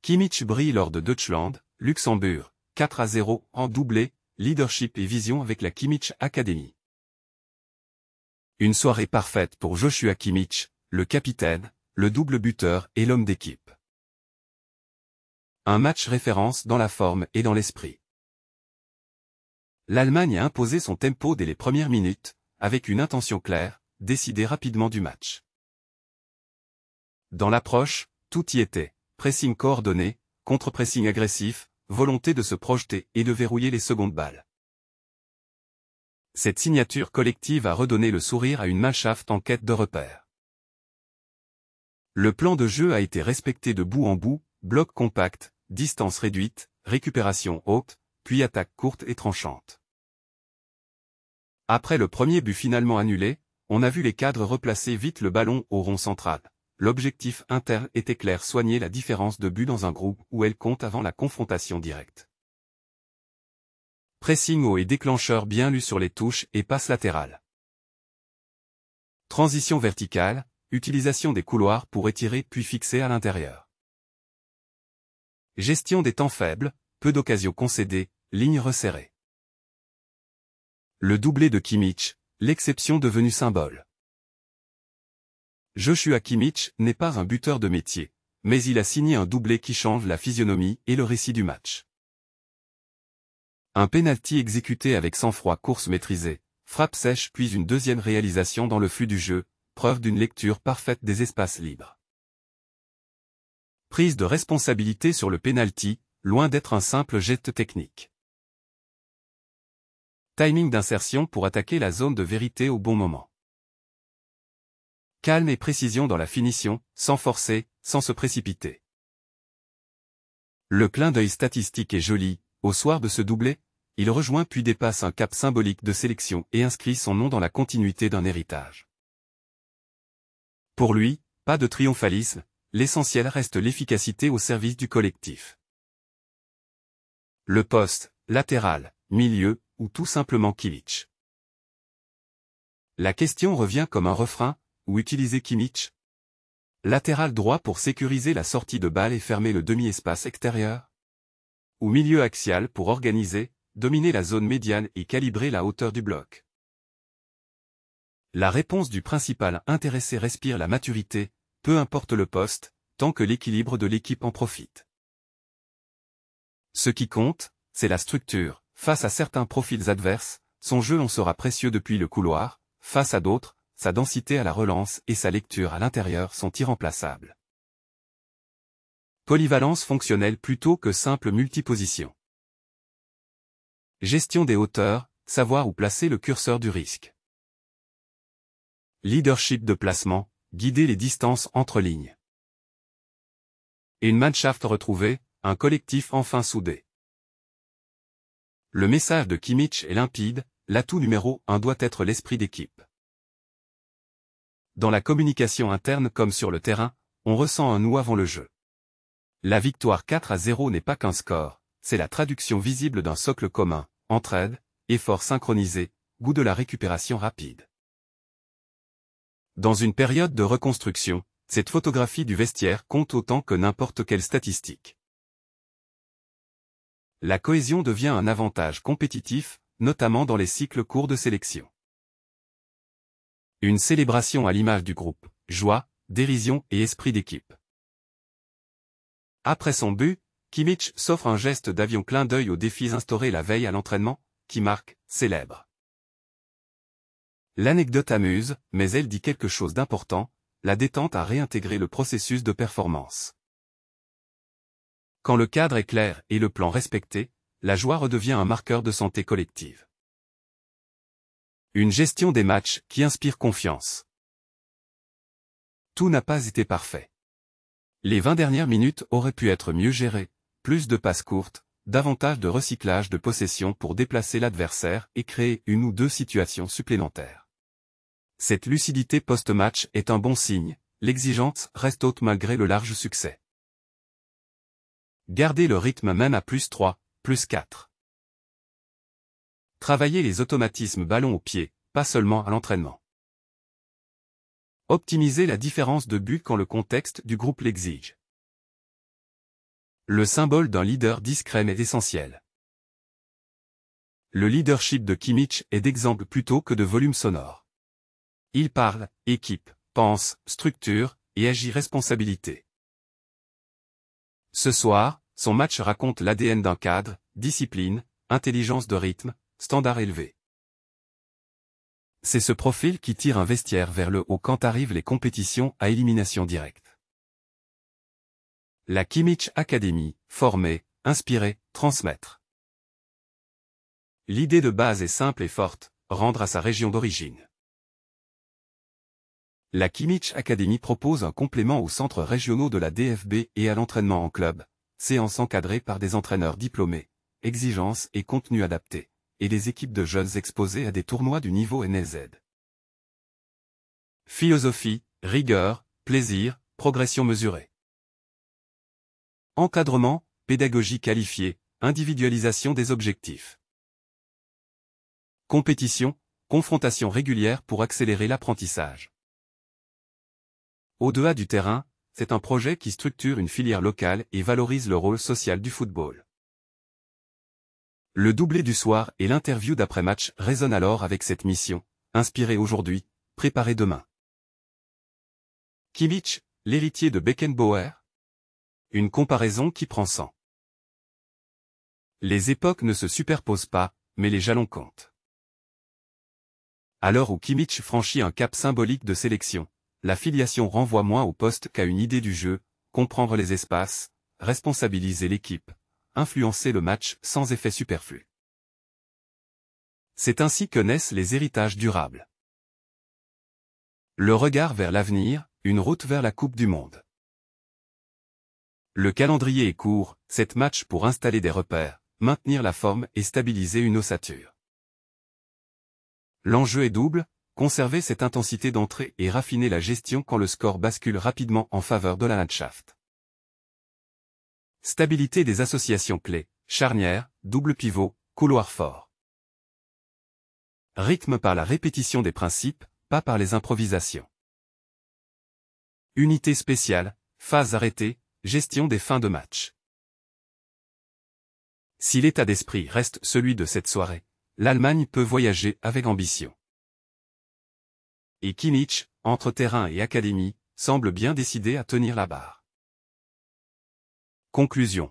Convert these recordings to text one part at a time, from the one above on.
Kimmich brille lors de Deutschland, Luxembourg, 4-0 en doublé, leadership et vision avec la Kimmich Academy. Une soirée parfaite pour Joshua Kimmich, le capitaine, le double buteur et l'homme d'équipe. Un match référence dans la forme et dans l'esprit. L'Allemagne a imposé son tempo dès les premières minutes, avec une intention claire, décider rapidement du match. Dans l'approche, tout y était, pressing coordonné, contre-pressing agressif, volonté de se projeter et de verrouiller les secondes balles. Cette signature collective a redonné le sourire à une Mannschaft en quête de repères. Le plan de jeu a été respecté de bout en bout, bloc compact, distance réduite, récupération haute, puis attaque courte et tranchante. Après le premier but finalement annulé, on a vu les cadres replacer vite le ballon au rond central. L'objectif interne était clair: soigner la différence de but dans un groupe où elle compte avant la confrontation directe. Pressing haut et déclencheur bien lu sur les touches et passes latérales. Transition verticale, utilisation des couloirs pour étirer puis fixer à l'intérieur. Gestion des temps faibles, peu d'occasions concédées, ligne resserrée. Le doublé de Kimmich, l'exception devenue symbole. Joshua Kimmich n'est pas un buteur de métier, mais il a signé un doublé qui change la physionomie et le récit du match. Un penalty exécuté avec sang-froid, course maîtrisée, frappe sèche puis une deuxième réalisation dans le flux du jeu, preuve d'une lecture parfaite des espaces libres. Prise de responsabilité sur le penalty, loin d'être un simple geste technique. Timing d'insertion pour attaquer la zone de vérité au bon moment. Calme et précision dans la finition, sans forcer, sans se précipiter. Le clin d'œil statistique est joli. Au soir de ce doublé, il rejoint puis dépasse un cap symbolique de sélection et inscrit son nom dans la continuité d'un héritage. Pour lui, pas de triomphalisme, l'essentiel reste l'efficacité au service du collectif. Le poste, latéral, milieu, ou tout simplement Kimmich. La question revient comme un refrain: où utiliser Kimmich? Latéral droit pour sécuriser la sortie de balle et fermer le demi-espace extérieur? Ou milieu axial pour organiser, dominer la zone médiane et calibrer la hauteur du bloc? La réponse du principal intéressé respire la maturité, peu importe le poste, tant que l'équilibre de l'équipe en profite. Ce qui compte, c'est la structure. Face à certains profils adverses, son jeu en sera précieux depuis le couloir, face à d'autres, sa densité à la relance et sa lecture à l'intérieur sont irremplaçables. Polyvalence fonctionnelle plutôt que simple multiposition. Gestion des hauteurs, savoir où placer le curseur du risque. Leadership de placement, guider les distances entre lignes. Une Mannschaft retrouvée, un collectif enfin soudé. Le message de Kimmich est limpide: l'atout numéro 1 doit être l'esprit d'équipe. Dans la communication interne comme sur le terrain, on ressent un nous avant le jeu. La victoire 4-0 n'est pas qu'un score, c'est la traduction visible d'un socle commun: entraide, effort synchronisé, goût de la récupération rapide. Dans une période de reconstruction, cette photographie du vestiaire compte autant que n'importe quelle statistique. La cohésion devient un avantage compétitif, notamment dans les cycles courts de sélection. Une célébration à l'image du groupe, joie, dérision et esprit d'équipe. Après son but, Kimmich s'offre un geste d'avion clin d'œil aux défis instaurés la veille à l'entraînement, qui marque, célèbre. L'anecdote amuse, mais elle dit quelque chose d'important: la détente a réintégré le processus de performance. Quand le cadre est clair et le plan respecté, la joie redevient un marqueur de santé collective. Une gestion des matchs qui inspire confiance. Tout n'a pas été parfait. Les 20 dernières minutes auraient pu être mieux gérées, plus de passes courtes, davantage de recyclage de possession pour déplacer l'adversaire et créer une ou deux situations supplémentaires. Cette lucidité post-match est un bon signe, l'exigence reste haute malgré le large succès. Garder le rythme même à +3, +4. Travailler les automatismes ballon au pied, pas seulement à l'entraînement. Optimiser la différence de but quand le contexte du groupe l'exige. Le symbole d'un leader discret mais essentiel. Le leadership de Kimmich est d'exemple plutôt que de volume sonore. Il parle, équipe, pense, structure, et agit responsabilité. Ce soir, son match raconte l'ADN d'un cadre, discipline, intelligence de rythme, standard élevé. C'est ce profil qui tire un vestiaire vers le haut quand arrivent les compétitions à élimination directe. La Kimmich Academy, former, inspirer, transmettre. L'idée de base est simple et forte, rendre à sa région d'origine. La Kimmich Academy propose un complément aux centres régionaux de la DFB et à l'entraînement en club, séances encadrées par des entraîneurs diplômés, exigences et contenus adaptés, et des équipes de jeunes exposées à des tournois du niveau NLZ. Philosophie, rigueur, plaisir, progression mesurée. Encadrement, pédagogie qualifiée, individualisation des objectifs. Compétition, confrontation régulière pour accélérer l'apprentissage. Au-delà du terrain, c'est un projet qui structure une filière locale et valorise le rôle social du football. Le doublé du soir et l'interview d'après-match résonnent alors avec cette mission, inspirée aujourd'hui, préparée demain. Kimmich, l'héritier de Beckenbauer? Une comparaison qui prend sang. Les époques ne se superposent pas, mais les jalons comptent. À l'heure où Kimmich franchit un cap symbolique de sélection, la filiation renvoie moins au poste qu'à une idée du jeu, comprendre les espaces, responsabiliser l'équipe, influencer le match sans effet superflu. C'est ainsi que naissent les héritages durables. Le regard vers l'avenir, une route vers la Coupe du Monde. Le calendrier est court, 7 matchs pour installer des repères, maintenir la forme et stabiliser une ossature. L'enjeu est double, conserver cette intensité d'entrée et raffiner la gestion quand le score bascule rapidement en faveur de la Mannschaft. Stabilité des associations clés, charnière, double pivot, couloir fort. Rythme par la répétition des principes, pas par les improvisations. Unité spéciale, phase arrêtée, gestion des fins de match. Si l'état d'esprit reste celui de cette soirée, l'Allemagne peut voyager avec ambition. Et Kimmich, entre terrain et académie, semble bien décidé à tenir la barre. Conclusion.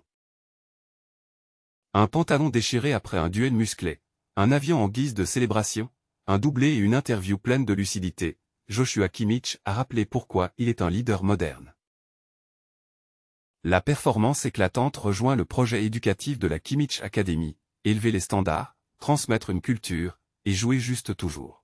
Un pantalon déchiré après un duel musclé, un avion en guise de célébration, un doublé et une interview pleine de lucidité, Joshua Kimmich a rappelé pourquoi il est un leader moderne. La performance éclatante rejoint le projet éducatif de la Kimmich Academy, élever les standards, transmettre une culture, et jouer juste toujours.